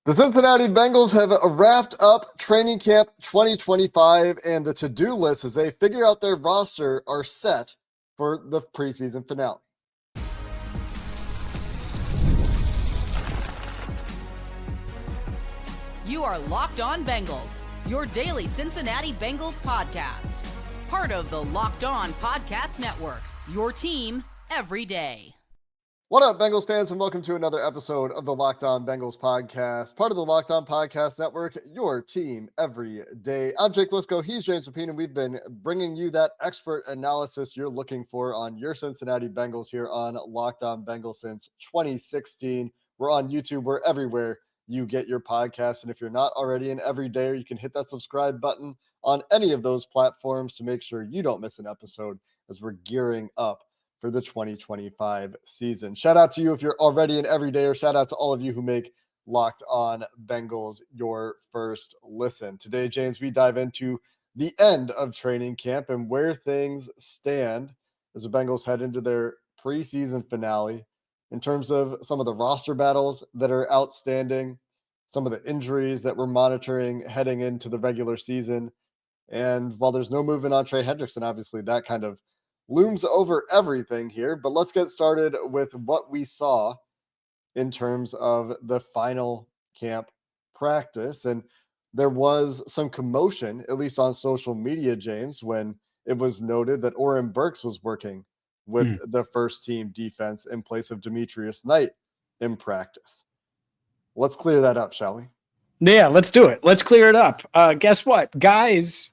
The Cincinnati Bengals have wrapped up training camp 2025, and the to-do list as they figure out their roster are set for the preseason finale. You are Locked On Bengals, your daily Cincinnati Bengals podcast. Part of the Locked On Podcast Network, your team every day. What up, Bengals fans, and welcome to another episode of the Locked On Bengals podcast, part of the Locked On Podcast Network, your team every day. I'm Jake Liscow, he's James Rapien, and we've been bringing you that expert analysis you're looking for on your Cincinnati Bengals here on Locked On Bengals since 2016. We're on YouTube, we're everywhere you get your podcast, and if you're not already an everydayer, you can hit that subscribe button on any of those platforms to make sure you don't miss an episode as we're gearing up for the 2025 season. Shout out to you if you're already an everydayer. Shout out to all of you who make Locked On Bengals your first listen. Today, James, we dive into the end of training camp and where things stand as the Bengals head into their preseason finale in terms of some of the roster battles that are outstanding, some of the injuries that we're monitoring heading into the regular season. And while there's no movement on Trey Hendrickson, obviously that kind of looms over everything here. But let's get started with what we saw in terms of the final camp practice. And there was some commotion, at least on social media, James, when it was noted that Oren Burks was working with the first team defense in place of Demetrius Knight in practice. Let's clear that up, shall we? Yeah, let's do it. Let's clear it up. Guess what? Guys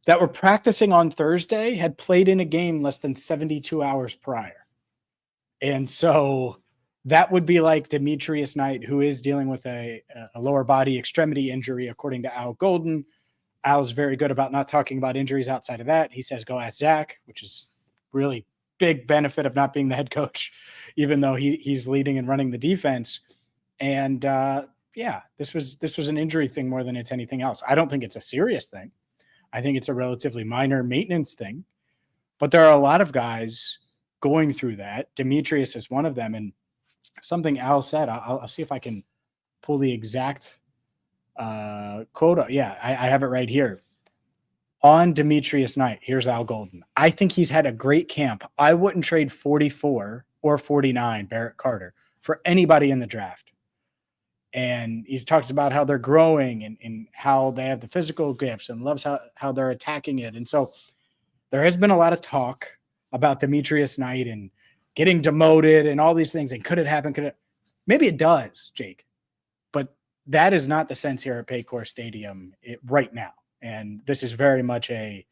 that were practicing on Thursday had played in a game less than 72 hours prior. And so that would be like Demetrius Knight, who is dealing with a lower body extremity injury, according to Al Golden. Al's very good about not talking about injuries outside of that. He says, go ask Zach, which is really big benefit of not being the head coach, even though he's leading and running the defense. And this was an injury thing more than it's anything else. I don't think it's a serious thing. I think it's a relatively minor maintenance thing, but there are a lot of guys going through that. Demetrius is one of them. And something Al said, I'll see if I can pull the exact quote. Yeah, I have it right here. On Demetrius Knight, here's Al Golden. I think he's had a great camp. I wouldn't trade 44 or 49 Barrett Carter for anybody in the draft. And he talks about how they're growing and how they have the physical gifts and loves how they're attacking it. And so there has been a lot of talk about Demetrius Knight and getting demoted and all these things. And could it happen? Maybe it does, Jake. But that is not the sense here at Paycor Stadium right now. And this is very much a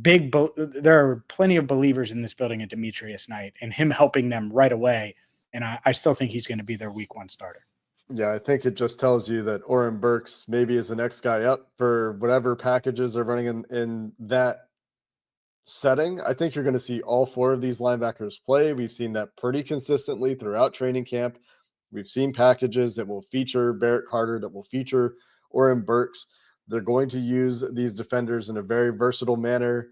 big there are plenty of believers in this building at Demetrius Knight and him helping them right away. And I still think he's going to be their week one starter. Yeah, I think it just tells you that Oren Burks maybe is the next guy up for whatever packages are running in that setting. I think you're going to see all four of these linebackers play. We've seen that pretty consistently throughout training camp. We've seen packages that will feature Barrett Carter, that will feature Oren Burks. They're going to use these defenders in a very versatile manner.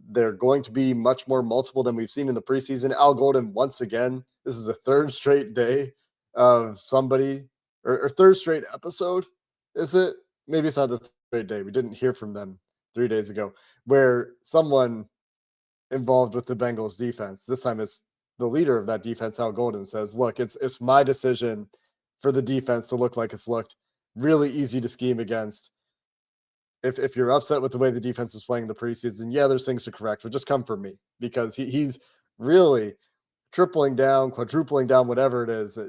They're going to be much more multiple than we've seen in the preseason. Al Golden, once again, this is a third straight day of somebody or third straight episode, is it? Maybe it's not the third straight day. We didn't hear from them 3 days ago, where someone involved with the Bengals defense, this time it's the leader of that defense, Al Golden, says, look, it's my decision for the defense to look like it's looked. Really easy to scheme against. If you're upset with the way the defense is playing the preseason, yeah, there's things to correct, but just come for me, because he's really tripling down, quadrupling down, whatever it is.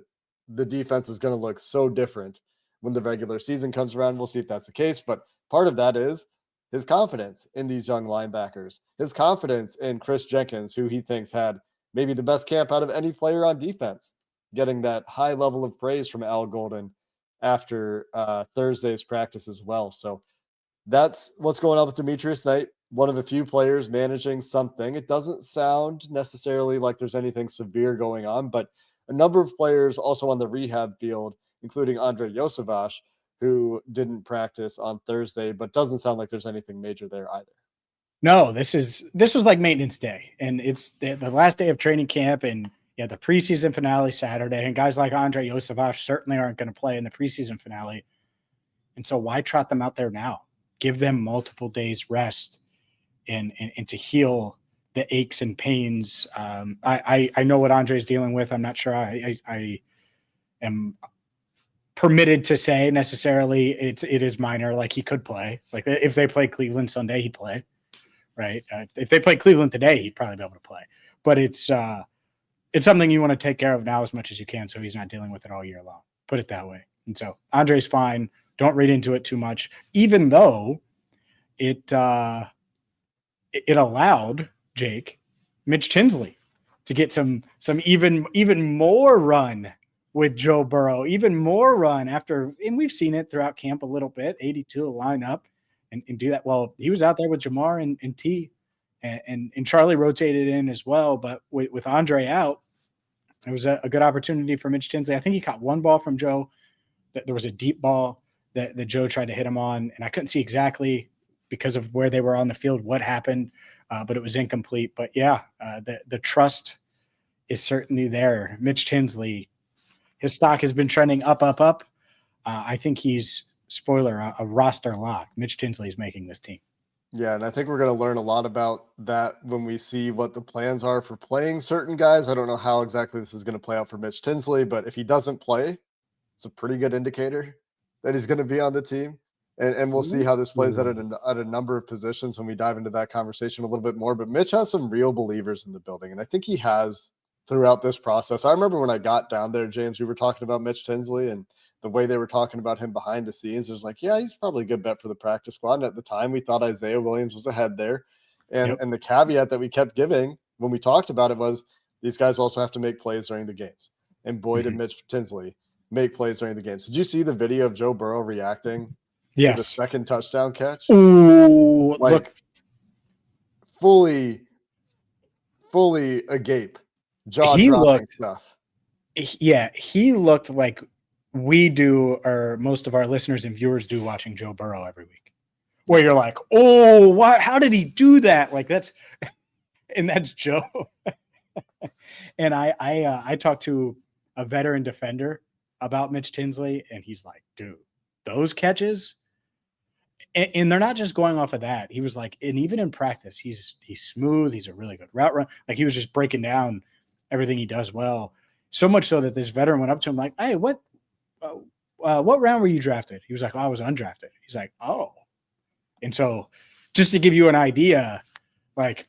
The defense is going to look so different when the regular season comes around. We'll see if that's the case, but part of that is his confidence in these young linebackers, his confidence in Chris Jenkins, who he thinks had maybe the best camp out of any player on defense, getting that high level of praise from Al Golden after Thursday's practice as well. So that's what's going on with Demetrius Knight, one of a few players managing something. It doesn't sound necessarily like there's anything severe going on, but a number of players also on the rehab field, including Andre Yosevach, who didn't practice on Thursday, but doesn't sound like there's anything major there either. No, this was like maintenance day, and it's the last day of training camp, and Yeah, the preseason finale Saturday, and guys like Andre Yosavash certainly aren't going to play in the preseason finale. And so why trot them out there now? Give them multiple days rest and to heal the aches and pains. I know what Andre's dealing with. I'm not sure I am permitted to say necessarily it is minor. Like, he could play. Like, if they play Cleveland Sunday, he'd play, right? If they play Cleveland today, he'd probably be able to play. But it's something you want to take care of now as much as you can, so he's not dealing with it all year long. Put it that way. And so Andre's fine. Don't read into it too much, even though it allowed Mitch Tinsley to get some even more run with Joe Burrow, even more run after, and we've seen it throughout camp a little bit, 82 to line up and do that. Well, he was out there with Jamar and T, and Charlie rotated in as well. But with Andre out, it was a good opportunity for Mitch Tinsley. I think he caught one ball from Joe. There was a deep ball that Joe tried to hit him on, and I couldn't see exactly because of where they were on the field what happened, but it was incomplete. But yeah, the trust is certainly there. Mitch Tinsley, his stock has been trending up. I think he's, spoiler, a roster lock. Mitch Tinsley is making this team. Yeah, and I think we're going to learn a lot about that when we see what the plans are for playing certain guys. I don't know how exactly this is going to play out for Mitch Tinsley, but if he doesn't play, it's a pretty good indicator that he's going to be on the team. And we'll see how this plays out at a number of positions when we dive into that conversation a little bit more. But Mitch has some real believers in the building, and I think he has throughout this process. I remember when I got down there, James, we were talking about Mitch Tinsley and the way they were talking about him behind the scenes. It was like, yeah, he's probably a good bet for the practice squad. And at the time, we thought Isaiah Williams was ahead there. And the caveat that we kept giving when we talked about it was these guys also have to make plays during the games. And boy, did Mitch Tinsley make plays during the games. Did you see the video of Joe Burrow reacting to the second touchdown catch? Ooh, like, look. Fully agape, jaw-dropping stuff. Yeah, he looked like we do, or most of our listeners and viewers do, watching Joe Burrow every week, where you're like, oh, what? How did he do that? Like, that's Joe. And I talked to a veteran defender about Mitch Tinsley, and he's like, dude, those catches, and they're not just going off of that. He was like, and even in practice, he's smooth. He's a really good route run. Like, he was just breaking down everything he does well. So much so that this veteran went up to him like, hey, what round were you drafted? He was like, oh, I was undrafted. He's like, oh. And so just to give you an idea, like,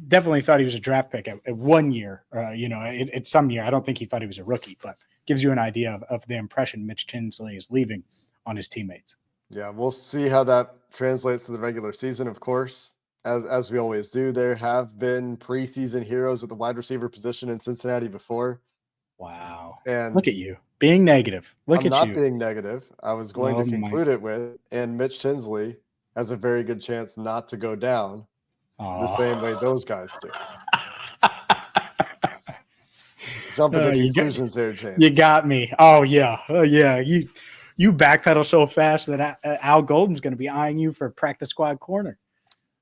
definitely thought he was a draft pick at 1 year, at some year. I don't think he thought he was a rookie, but gives you an idea of the impression Mitch Tinsley is leaving on his teammates. Yeah, we'll see how that translates to the regular season, of course. As we always do, there have been preseason heroes at the wide receiver position in Cincinnati before. Wow. And look at you being negative. I'm not being negative. I was going to conclude it with, and Mitch Tinsley has a very good chance not to go down the same way those guys do. Jumping to conclusions there, James. You got me. Oh, yeah. You backpedal so fast that Al Golden's going to be eyeing you for practice squad corner.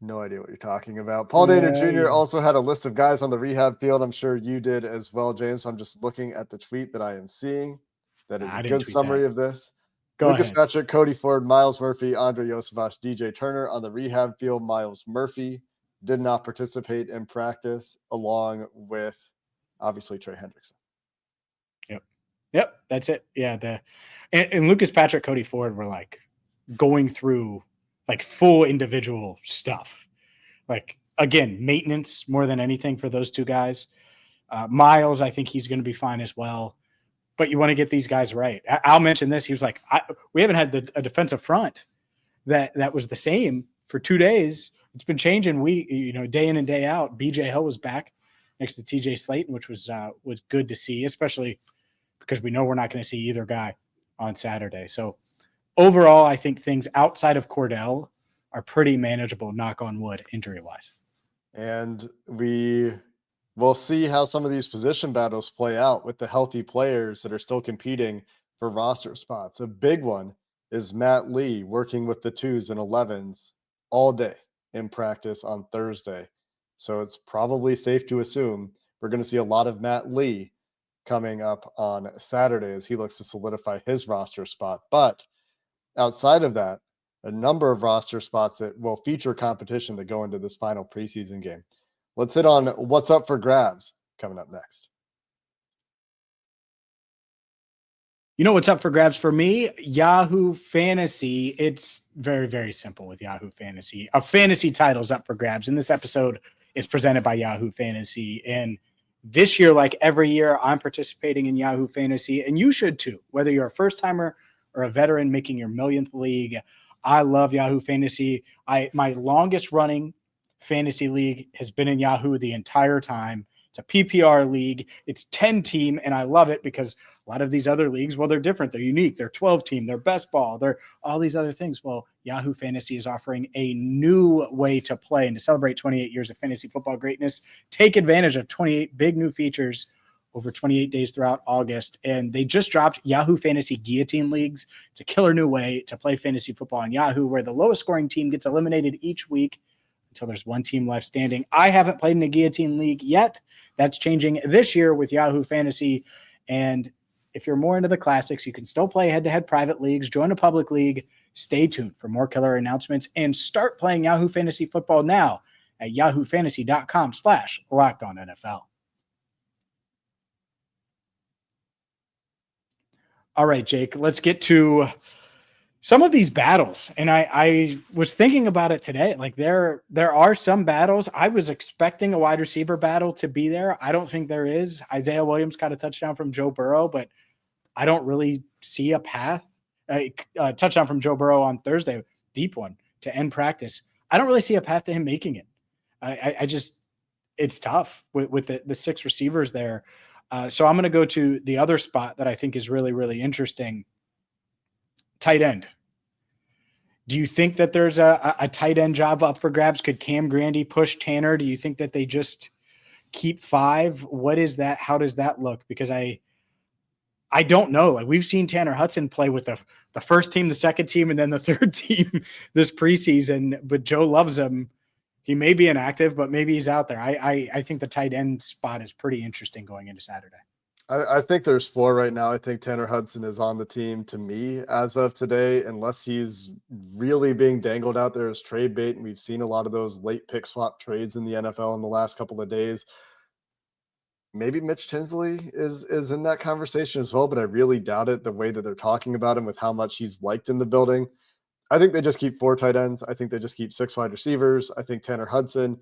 No idea what you're talking about. Paul Dana Jr. also had a list of guys on the rehab field. I'm sure you did as well, James. I'm just looking at the tweet that I am seeing. That is a good summary of this. Lucas Patrick, Cody Ford, Miles Murphy, Andre Yosavash, DJ Turner on the rehab field. Miles Murphy did not participate in practice, along with obviously Trey Hendrickson. Yep. That's it. Yeah. And Lucas Patrick, Cody Ford were like going through like full individual stuff. Like, again, maintenance more than anything for those two guys. Miles, I think he's going to be fine as well. But you want to get these guys right. I'll mention this. He was like, we haven't had a defensive front that was the same for 2 days. It's been changing day in and day out. BJ Hill was back next to TJ Slayton, which was good to see, especially because we know we're not going to see either guy on Saturday. So overall, I think things outside of Cordell are pretty manageable, knock on wood, injury-wise. And we will see how some of these position battles play out with the healthy players that are still competing for roster spots. A big one is Matt Lee working with the 2s and 11s all day in practice on Thursday. So it's probably safe to assume we're going to see a lot of Matt Lee coming up on Saturday as he looks to solidify his roster spot. But outside of that, a number of roster spots that will feature competition that go into this final preseason game. Let's hit on what's up for grabs coming up next. You know what's up for grabs for me? Yahoo Fantasy. It's very, very simple with Yahoo Fantasy. A fantasy title's up for grabs, and this episode is presented by Yahoo Fantasy. And this year, like every year, I'm participating in Yahoo Fantasy, and you should too, whether you're a first-timer or a veteran making your millionth league. I love Yahoo Fantasy. My longest running fantasy league has been in Yahoo the entire time. It's a PPR league. It's 10 team, and I love it because a lot of these other leagues, well, they're different. They're unique. They're 12 team. They're best ball. They're all these other things. Well, Yahoo Fantasy is offering a new way to play, and to celebrate 28 years of fantasy football greatness, take advantage of 28 big new features over 28 days throughout August. And they just dropped Yahoo Fantasy Guillotine Leagues. It's a killer new way to play fantasy football on Yahoo, where the lowest scoring team gets eliminated each week until there's one team left standing. I haven't played in a Guillotine League yet. That's changing this year with Yahoo Fantasy. And if you're more into the classics, you can still play head-to-head private leagues, join a public league. Stay tuned for more killer announcements and start playing Yahoo Fantasy Football now at yahoofantasy.com/LockedOnNFL. All right, Jake, let's get to some of these battles. And I was thinking about it today. Like there are some battles. I was expecting a wide receiver battle to be there. I don't think there is. Isaiah Williams got a touchdown from Joe Burrow, but I don't really see a path. A touchdown from Joe Burrow on Thursday, deep one to end practice. I don't really see a path to him making it. I just, it's tough with the six receivers there. So I'm going to go to the other spot that I think is really, really interesting. Tight end. Do you think that there's a tight end job up for grabs? Could Cam Grandy push Tanner? Do you think that they just keep five? What is that? How does that look? Because I don't know. Like we've seen Tanner Hudson play with the first team, the second team, and then the third team this preseason, but Joe loves him. He may be inactive, but maybe he's out there. I think the tight end spot is pretty interesting going into Saturday. I think there's four right now. I think Tanner Hudson is on the team to me as of today, unless he's really being dangled out there as trade bait. And we've seen a lot of those late pick swap trades in the NFL in the last couple of days. Maybe Mitch Tinsley is in that conversation as well, but I really doubt it the way that they're talking about him with how much he's liked in the building. I think they just keep four tight ends. I think they just keep six wide receivers. I think Tanner Hudson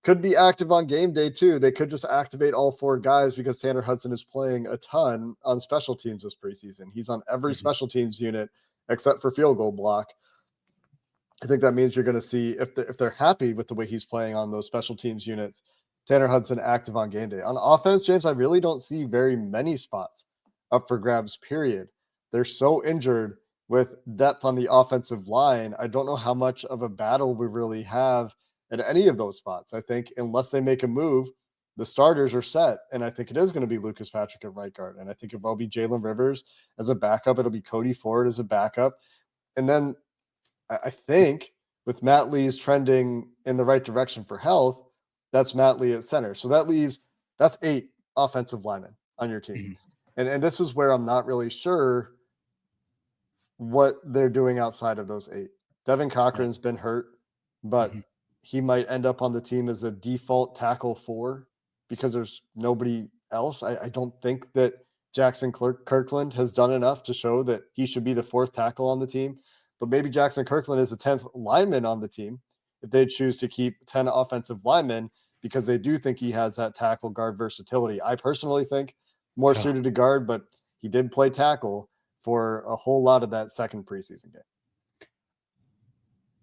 could be active on game day too. They could just activate all four guys because Tanner Hudson is playing a ton on special teams this preseason. He's on every special teams unit except for field goal block. I think that means you're going to see if they're happy with the way he's playing on those special teams units, Tanner Hudson active on game day. On offense, James, I really don't see very many spots up for grabs, period. They're so injured with depth on the offensive line. I don't know how much of a battle we really have at any of those spots. I think unless they make a move, the starters are set. And I think it is going to be Lucas Patrick at right guard. And I think it will be Jalen Rivers as a backup. It'll be Cody Ford as a backup. And then I think with Matt Lee's trending in the right direction for health, that's Matt Lee at center. So that's 8 offensive linemen on your team. Mm-hmm. And this is where I'm not really sure what they're doing outside of those 8. Devin Cochran's been hurt, but he might end up on the team as a default tackle 4 because there's nobody else. I don't think that Jackson Kirkland has done enough to show that he should be the 4th tackle on the team, but maybe Jackson Kirkland is the 10th lineman on the team if they choose to keep 10 offensive linemen because they do think he has that tackle guard versatility. I personally think more suited to guard, but he did play tackle for a whole lot of that second preseason game.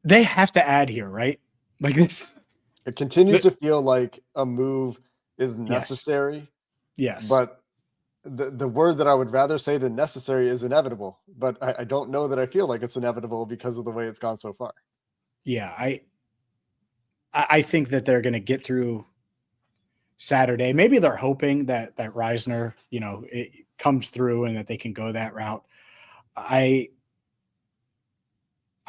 They have to add here, right? Like this. It continues to feel like a move is necessary. Yes. But the word that I would rather say than necessary is inevitable. But I don't know that I feel like it's inevitable because of the way it's gone so far. Yeah, I think that they're going to get through Saturday. Maybe they're hoping that Reisner, it comes through and that they can go that route. I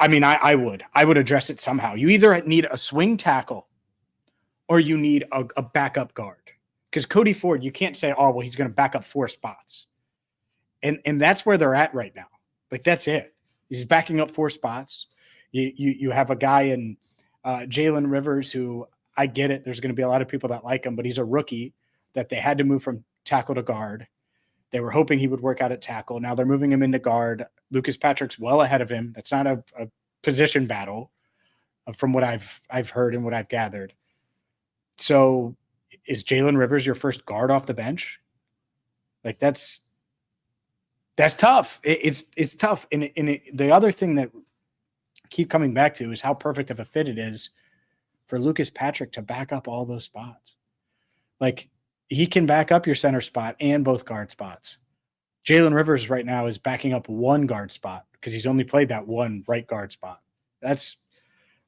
would address it somehow. You either need a swing tackle or you need a backup guard because Cody Ford, you can't say, oh, well, he's going to back up 4 spots. And that's where they're at right now. Like, that's it. He's backing up 4 spots. You have a guy in Jalen Rivers who, I get it. There's going to be a lot of people that like him, but he's a rookie that they had to move from tackle to guard. They were hoping he would work out at tackle. Now they're moving him into guard. Lucas Patrick's well ahead of him. That's not a position battle from what I've heard and what I've gathered. So is Jalen Rivers your first guard off the bench? Like, that's tough. It's tough. And the other thing that I keep coming back to is how perfect of a fit it is for Lucas Patrick to back up all those spots. Like, he can back up your center spot and both guard spots. Jalen Rivers right now is backing up 1 guard spot because he's only played that 1 right guard spot. That's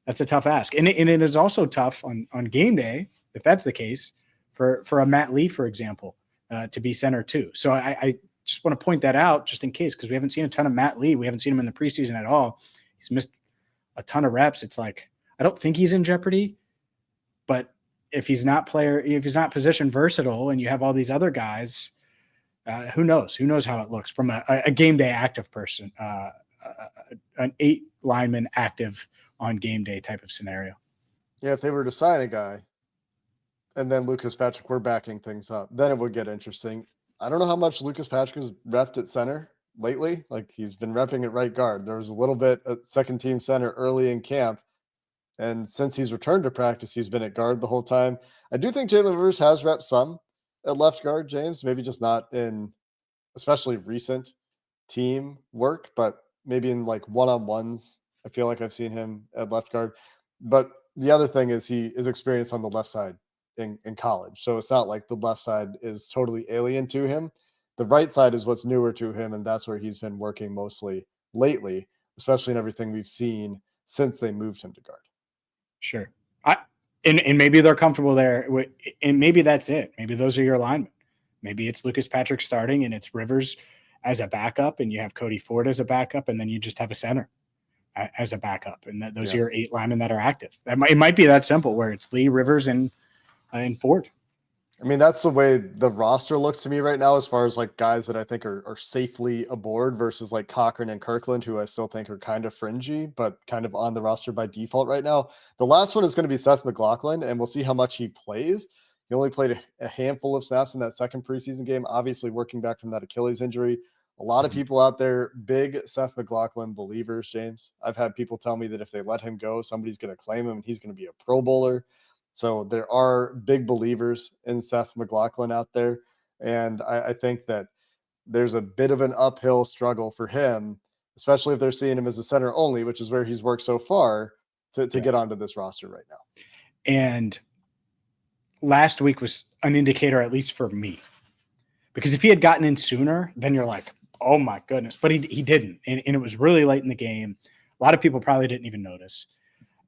a tough ask. And it is also tough on game day, if that's the case, for a Matt Lee, for example, to be center too. So I just want to point that out just in case, because we haven't seen a ton of Matt Lee. We haven't seen him in the preseason at all. He's missed a ton of reps. It's like, I don't think he's in jeopardy, but if he's not position versatile and you have all these other guys, who knows? Who knows how it looks from a game day active person, an 8 lineman active on game day type of scenario. Yeah, if they were to sign a guy and then Lucas Patrick were backing things up, then it would get interesting. I don't know how much Lucas Patrick has repped at center lately. Like, he's been repping at right guard. There was a little bit at second team center early in camp. And since he's returned to practice, he's been at guard the whole time. I do think Jalen Rivers has repped some at left guard, James, maybe just not in especially recent team work, but maybe in like one-on-ones. I feel like I've seen him at left guard. But the other thing is he is experienced on the left side in college. So it's not like the left side is totally alien to him. The right side is what's newer to him, and that's where he's been working mostly lately, especially in everything we've seen since they moved him to guard. Sure. And maybe they're comfortable there. And maybe that's it. Maybe those are your alignment. Maybe it's Lucas Patrick starting and it's Rivers as a backup, and you have Cody Ford as a backup, and then you just have a center as a backup. And those are your 8 linemen that are active. It might be that simple, where it's Lee, Rivers, and Ford. I mean, that's the way the roster looks to me right now, as far as like guys that I think are safely aboard versus like Cochran and Kirkland, who I still think are kind of fringy, but kind of on the roster by default right now. The last one is going to be Seth McLaughlin, and we'll see how much he plays. He only played a handful of snaps in that second preseason game, obviously working back from that Achilles injury. A lot of people out there, big Seth McLaughlin believers, James. I've had people tell me that if they let him go, somebody's going to claim him and he's going to be a Pro Bowler. So there are big believers in Seth McLaughlin out there. And I think that there's a bit of an uphill struggle for him, especially if they're seeing him as a center only, which is where he's worked so far, to get onto this roster right now. And last week was an indicator, at least for me, because if he had gotten in sooner, then you're like, oh my goodness. But he didn't. And it was really late in the game. A lot of people probably didn't even notice.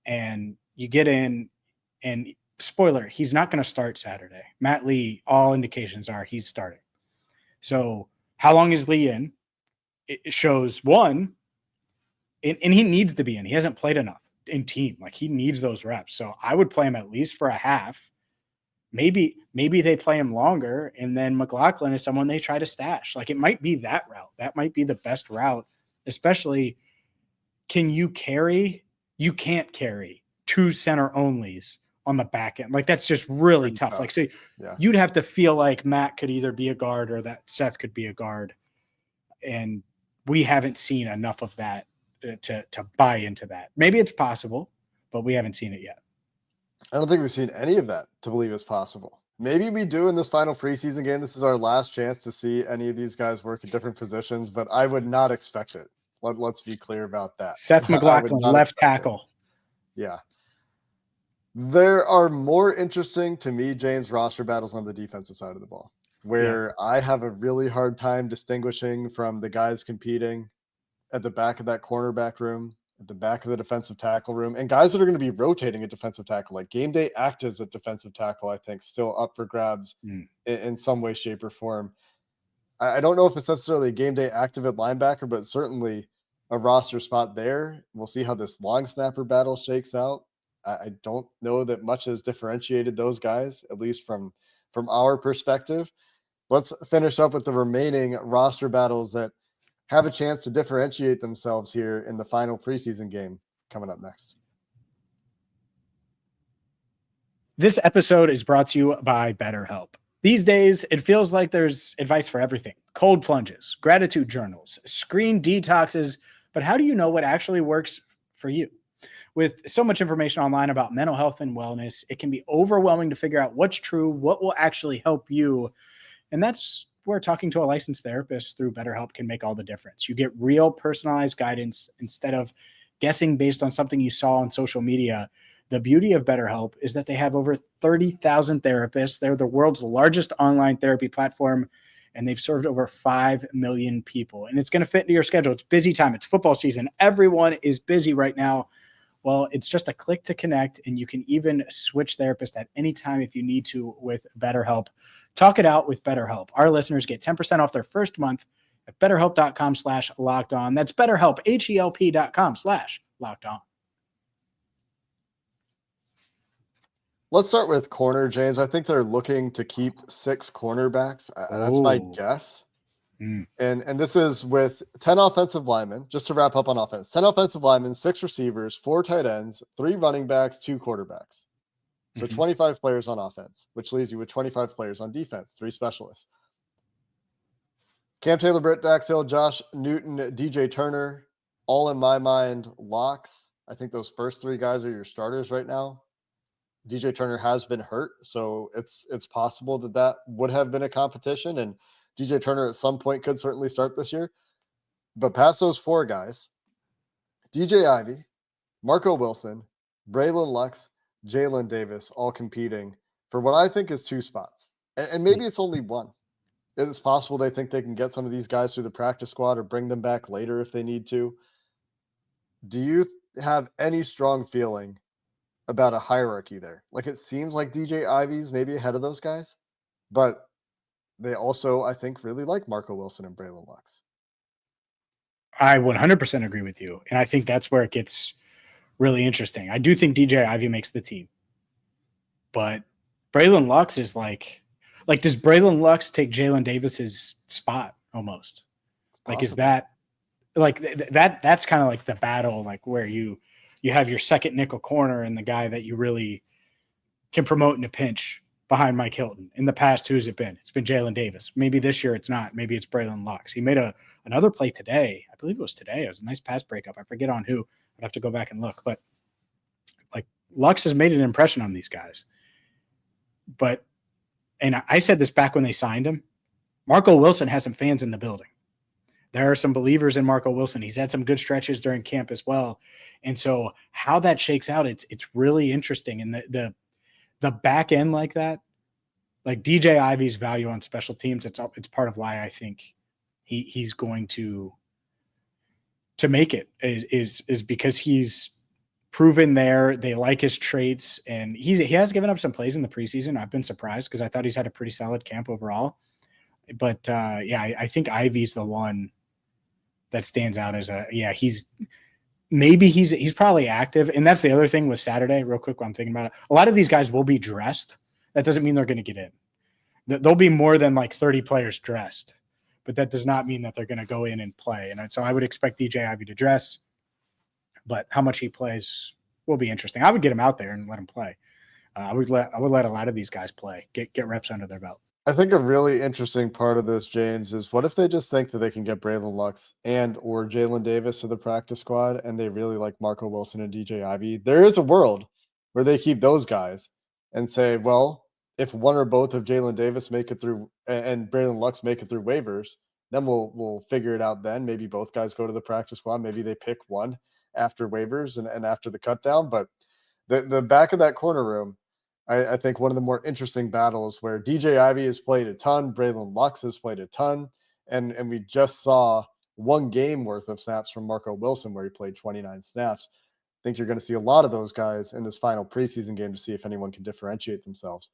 And you get in, and spoiler, he's not going to start Saturday. Matt Lee, all indications are he's starting. So how long is Lee in? It shows one, and he needs to be in. He hasn't played enough in team. Like, he needs those reps. So I would play him at least for a half. Maybe they play him longer, and then McLaughlin is someone they try to stash. Like, it might be that route. That might be the best route, especially you can't carry 2 center onlys on the back end. Like, that's just really tough. Like, say you'd have to feel like Matt could either be a guard or that Seth could be a guard. And we haven't seen enough of that to buy into that. Maybe it's possible, but we haven't seen it yet. I don't think we've seen any of that to believe it's possible. Maybe we do in this final preseason game. This is our last chance to see any of these guys work at different positions, but I would not expect it. Let's be clear about that. Seth McLaughlin, left tackle. Yeah. There are more interesting to me, James, roster battles on the defensive side of the ball, where I have a really hard time distinguishing from the guys competing at the back of that cornerback room, at the back of the defensive tackle room, and guys that are going to be rotating at defensive tackle, like game day actives at defensive tackle, I think still up for grabs in some way, shape, or form. I don't know if it's necessarily a game day active at linebacker, but certainly a roster spot there. We'll see how this long snapper battle shakes out. I don't know that much has differentiated those guys, at least from from our perspective. Let's finish up with the remaining roster battles that have a chance to differentiate themselves here in the final preseason game coming up next. This episode is brought to you by BetterHelp. These days, it feels like there's advice for everything. Cold plunges, gratitude journals, screen detoxes, but how do you know what actually works for you? With so much information online about mental health and wellness, it can be overwhelming to figure out what's true, what will actually help you. And that's where talking to a licensed therapist through BetterHelp can make all the difference. You get real personalized guidance instead of guessing based on something you saw on social media. The beauty of BetterHelp is that they have over 30,000 therapists. They're the world's largest online therapy platform, and they've served over 5 million people. And it's going to fit into your schedule. It's busy time. It's football season. Everyone is busy right now. Well, it's just a click to connect, and you can even switch therapists at any time if you need to with BetterHelp. Talk it out with BetterHelp. Our listeners get 10% off their first month at betterhelp.com/lockedon. That's BetterHelp, HELP.com/lockedon. Let's start with corner, James. I think they're looking to keep 6 cornerbacks. That's my guess. And this is with 10 offensive linemen, just to wrap up on offense. 10 offensive linemen, 6 receivers, 4 tight ends, 3 running backs, 2 quarterbacks. So 25 players on offense, which leaves you with 25 players on defense, 3 specialists. Cam Taylor, Britt Dax Hill, Josh Newton, DJ Turner, all in my mind, locks. I think those first 3 guys are your starters right now. DJ Turner has been hurt, so it's possible that would have been a competition, and DJ Turner at some point could certainly start this year. But past those 4 guys, DJ Ivey, Marco Wilson, Braylon Lux, Jalen Davis, all competing for what I think is 2 spots. And maybe it's only 1. It's possible they think they can get some of these guys through the practice squad or bring them back later if they need to. Do you have any strong feeling about a hierarchy there? Like, it seems like DJ Ivey's maybe ahead of those guys, but they also, I think, really like Marco Wilson and Braylon Lux. I 100% agree with you. And I think that's where it gets really interesting. I do think DJ Ivey makes the team, but Braylon Lux is like does Braylon Lux take Jalen Davis's spot almost? Like, is that like that's kind of like the battle, like where you have your second nickel corner and the guy that you really can promote in a pinch behind Mike Hilton. In the past, who has it been? It's been Jalen Davis. Maybe this year it's not. Maybe it's Braylon Lux. He made another play today. I believe it was today. It was a nice pass breakup. I forget on who. I'd have to go back and look. But like, Lux has made an impression on these guys. But, and I said this back when they signed him, Marco Wilson has some fans in the building. There are some believers in Marco Wilson. He's had some good stretches during camp as well. And so how that shakes out, it's really interesting. And the back end like that, like DJ Ivey's value on special teams, it's part of why I think he's going to make it is because he's proven there. They like his traits, and he has given up some plays in the preseason. I've been surprised because I thought he's had a pretty solid camp overall. But I think Ivey's the one that stands out as he's probably active. And that's the other thing with Saturday, real quick, while I'm thinking about it. A lot of these guys will be dressed. That doesn't mean they're going to get in. There'll be more than like 30 players dressed, but that does not mean that they're going to go in and play. And so I would expect DJ Ivey to dress, but how much he plays will be interesting. I would get him out there and let him play. I would let a lot of these guys play, get reps under their belt. I think a really interesting part of this, James, is what if they just think that they can get Braylon Lux and or Jalen Davis to the practice squad, and they really like Marco Wilson and DJ Ivey? There is a world where they keep those guys and say, well, if one or both of Jalen Davis make it through and Braylon Lux make it through waivers, then we'll figure it out then. Maybe both guys go to the practice squad. Maybe they pick one after waivers and after the cut down. But the back of that corner room, I think one of the more interesting battles where DJ Ivey has played a ton, Braylon Lux has played a ton, and we just saw 1 game worth of snaps from Marco Wilson where he played 29 snaps. I think you're going to see a lot of those guys in this final preseason game to see if anyone can differentiate themselves.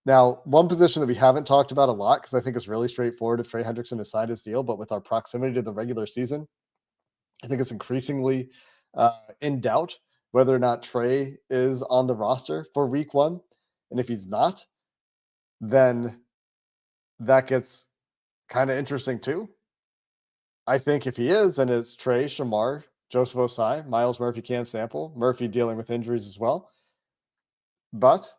Now, one position that we haven't talked about a lot, because I think it's really straightforward if Trey Hendrickson has signed his deal, but with our proximity to the regular season, I think it's increasingly in doubt whether or not Trey is on the roster for week 1. And if he's not, then that gets kind of interesting too. I think if he is, then it's Trey, Shamar, Joseph Osai, Miles Murphy, Cam Sample, Murphy dealing with injuries as well. But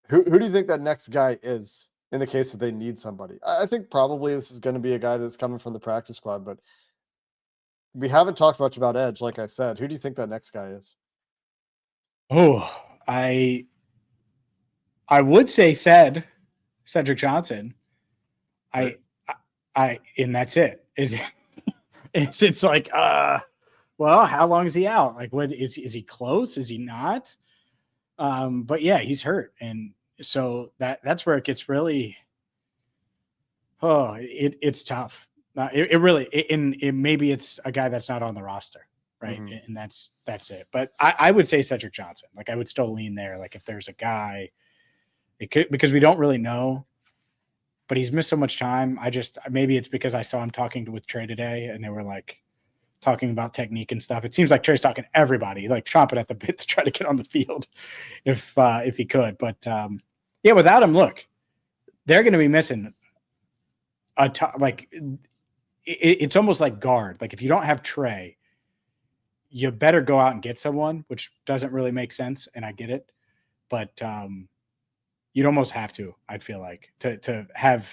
who do you think that next guy is in the case that they need somebody? I think probably this is going to be a guy that's coming from the practice squad, but we haven't talked much about edge, like I said. Who do you think that next guy is? Oh, I would say Cedric Johnson. Right. And that's it. It's like, well, how long is he out? Like, what is he close? Is he not? But yeah, he's hurt. And so that's where it gets really, it's tough. Maybe it's a guy that's not on the roster. Right. Mhm. And that's it. But I would say Cedric Johnson. Like, I would still lean there. Like, if there's a guy, it could, because we don't really know, but he's missed so much time. Maybe it's because I saw him talking with Trey today and they were like talking about technique and stuff. It seems like Trey's talking to everybody, like chomping at the bit to try to get on the field if he could. But yeah, without him, look, they're going to be missing it's almost like guard. Like, if you don't have Trey, you better go out and get someone, which doesn't really make sense. And I get it, but you'd almost have to, I'd feel like, to have,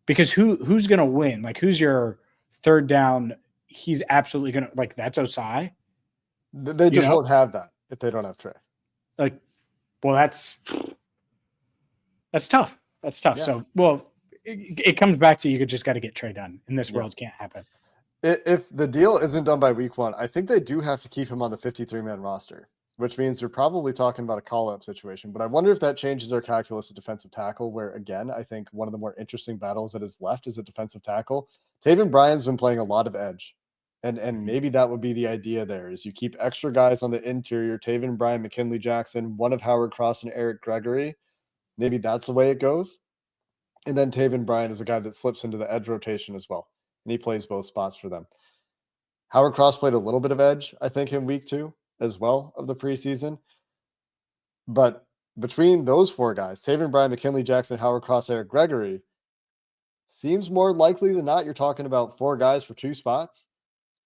because who's going to win? Like, who's your third down? He's absolutely going to, like, that's Osai. They just won't have that if they don't have Trey. Like, well, that's tough. That's tough. Yeah. So, well, it comes back to, you just got to get Trey done. In this world, can't happen. If the deal isn't done by week 1, I think they do have to keep him on the 53-man roster, which means you're probably talking about a call-up situation. But I wonder if that changes their calculus at defensive tackle, where, again, I think one of the more interesting battles that is left is at defensive tackle. Taven Bryan's been playing a lot of edge. And maybe that would be the idea there, is you keep extra guys on the interior, Taven Bryan, McKinley Jackson, one of Howard Cross and Eric Gregory. Maybe that's the way it goes. And then Taven Bryan is a guy that slips into the edge rotation as well. And he plays both spots for them. Howard Cross played a little bit of edge, I think, in week 2 as well of the preseason. But between those 4 guys, Taven Bryan, McKinley Jackson, Howard Cross, Eric Gregory, seems more likely than not you're talking about 4 guys for 2 spots.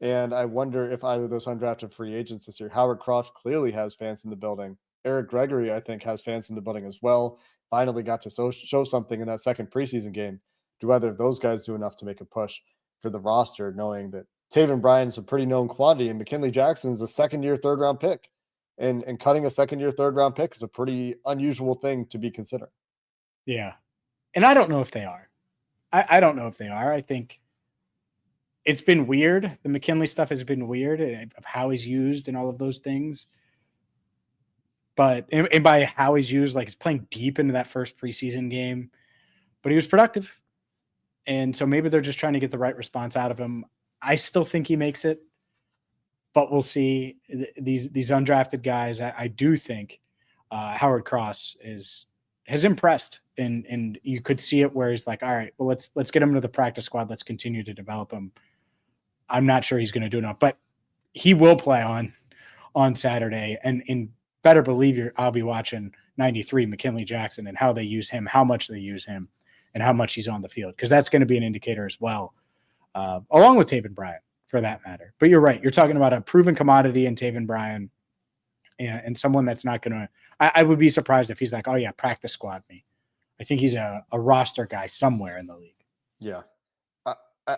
And I wonder if either of those undrafted free agents this year, Howard Cross clearly has fans in the building. Eric Gregory, I think, has fans in the building as well. Finally got to show something in that second preseason game. Do either of those guys do enough to make a push for the roster, knowing that Taven Bryan's a pretty known quantity and McKinley Jackson's a second-year, third-round pick. And cutting a second-year, third-round pick is a pretty unusual thing to be considering. Yeah. And I don't know if they are. I don't know if they are. I think it's been weird. The McKinley stuff has been weird of how he's used and all of those things. But and by how he's used, like, he's playing deep into that first preseason game, but he was productive. And so maybe they're just trying to get the right response out of him. I still think he makes it, but we'll see. These undrafted guys, I do think Howard Cross has impressed, and you could see it where he's like, all right, well, let's get him to the practice squad. Let's continue to develop him. I'm not sure he's going to do enough, but he will play on Saturday, and better believe I'll be watching 93 McKinley Jackson and how they use him, how much they use him, and how much he's on the field, because that's going to be an indicator as well, along with Taven Bryan for that matter. But you're right. You're talking about a proven commodity in Taven Bryan, and someone that's not going to – I would be surprised if he's like, oh, yeah, practice squad me. I think he's a roster guy somewhere in the league. Yeah.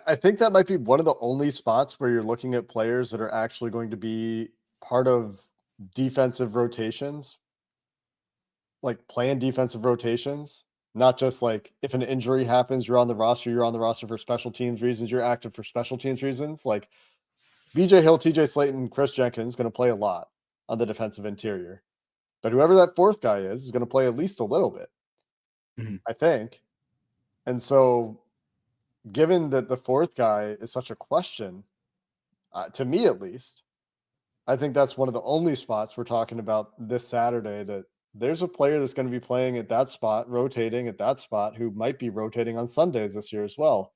I think that might be one of the only spots where you're looking at players that are actually going to be part of defensive rotations, like planned defensive rotations, not just like if an injury happens, you're on the roster for special teams reasons, you're active for special teams reasons. Like BJ Hill, TJ Slayton, Chris Jenkins going to play a lot on the defensive interior, but whoever that 4th guy is going to play at least a little bit, I think. And so given that the 4th guy is such a question, to me at least, I think that's one of the only spots we're talking about this Saturday, that there's a player that's going to be playing at that spot, rotating at that spot, who might be rotating on Sundays this year as well,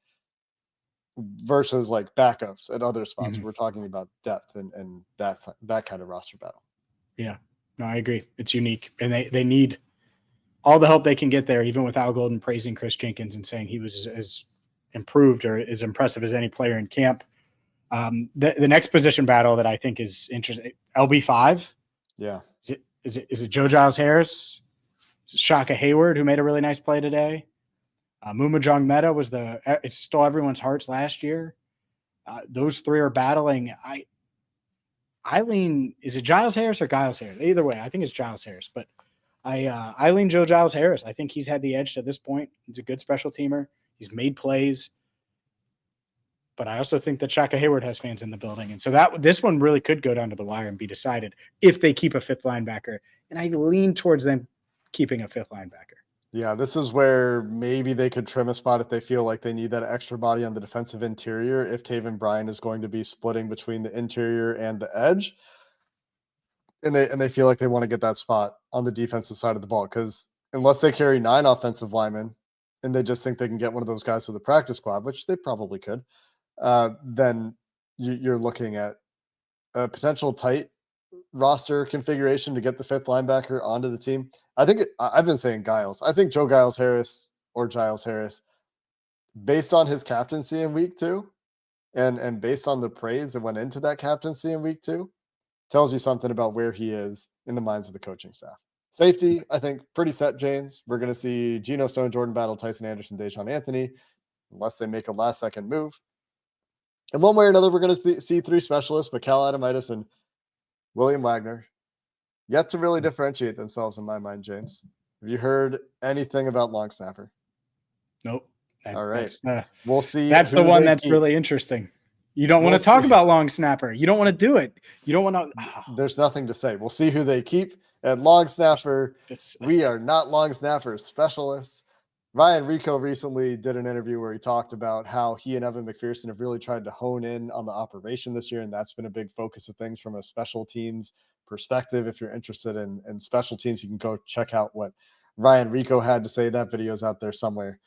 versus like backups at other spots. We're talking about depth and that kind of roster battle. Yeah, no, I agree. It's unique, and they need all the help they can get there, even with Al Golden praising Chris Jenkins and saying he was as improved or as impressive as any player in camp. The next position battle that I think is interesting, LB5. Yeah. Is it Joe Giles Harris? Is it Shaka Hayward, who made a really nice play today? Mumajong Meta was it stole everyone's hearts last year. Those three are battling. I lean, is it Giles Harris or Giles Harris? Either way, I think it's Giles Harris, but I lean Joe Giles Harris. I think he's had the edge to this point. He's a good special teamer. He's made plays. But I also think that Shaka Hayward has fans in the building. And so this one really could go down to the wire and be decided if they keep a fifth linebacker. And I lean towards them keeping a fifth linebacker. Yeah, this is where maybe they could trim a spot if they feel like they need that extra body on the defensive interior, if Taven Bryan is going to be splitting between the interior and the edge. And they feel like they want to get that spot on the defensive side of the ball, because unless they carry 9 offensive linemen and they just think they can get one of those guys to the practice squad, which they probably could, then you're looking at a potential tight roster configuration to get the fifth linebacker onto the team. I think I've been saying Giles. I think Joe Giles Harris or Giles Harris, based on his captaincy in week 2 and based on the praise that went into that captaincy in week 2, tells you something about where he is in the minds of the coaching staff. Safety, I think, pretty set, James. We're going to see Geno Stone, Jordan Battle, Tyson Anderson, Dejon Anthony, unless they make a last-second move. And one way or another, we're going to see 3 specialists, Mikal Adamitis and William Wagner, yet to really differentiate themselves in my mind, James. Have you heard anything about long snapper? Nope. All right. We'll see. That's the one that's really interesting. You don't want to talk about long snapper. You don't want to do it. You don't want to. There's nothing to say. We'll see who they keep at long snapper. We are not long snapper specialists. Ryan Rico recently did an interview where he talked about how he and Evan McPherson have really tried to hone in on the operation this year, and that's been a big focus of things from a special teams perspective. If you're interested in special teams, you can go check out what Ryan Rico had to say. That video's out there somewhere.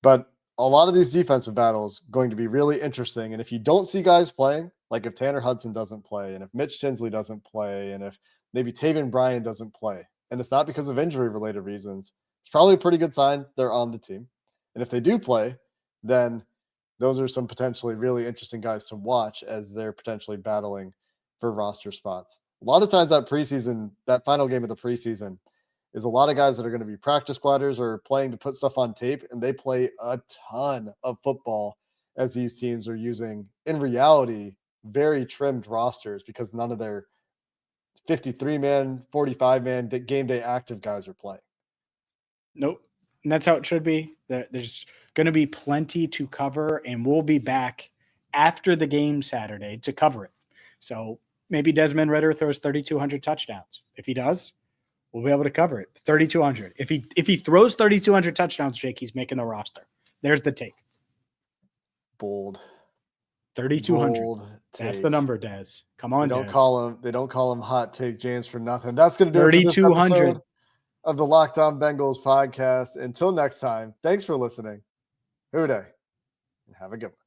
But a lot of these defensive battles going to be really interesting, and if you don't see guys playing, like if Tanner Hudson doesn't play, and if Mitch Tinsley doesn't play, and if maybe Taven Bryan doesn't play, and it's not because of injury-related reasons, it's probably a pretty good sign they're on the team. And if they do play, then those are some potentially really interesting guys to watch as they're potentially battling for roster spots. A lot of times that preseason, that final game of the preseason, is a lot of guys that are going to be practice squatters or playing to put stuff on tape, and they play a ton of football as these teams are using, in reality, very trimmed rosters because none of their 53-man, 45-man game day active guys are playing. Nope. And that's how it should be. There's going to be plenty to cover, and we'll be back after the game Saturday to cover it. So maybe Desmond Ridder throws 3,200 touchdowns. If he does, we'll be able to cover it. 3,200. If he throws 3,200 touchdowns, Jake, he's making the roster. There's the take. Bold. 3,200. That's the number, Des. Come on, They don't call him hot take James for nothing. That's going to do it for this episode of the Locked On Bengals podcast. Until next time, thanks for listening. Hoo day, and have a good one.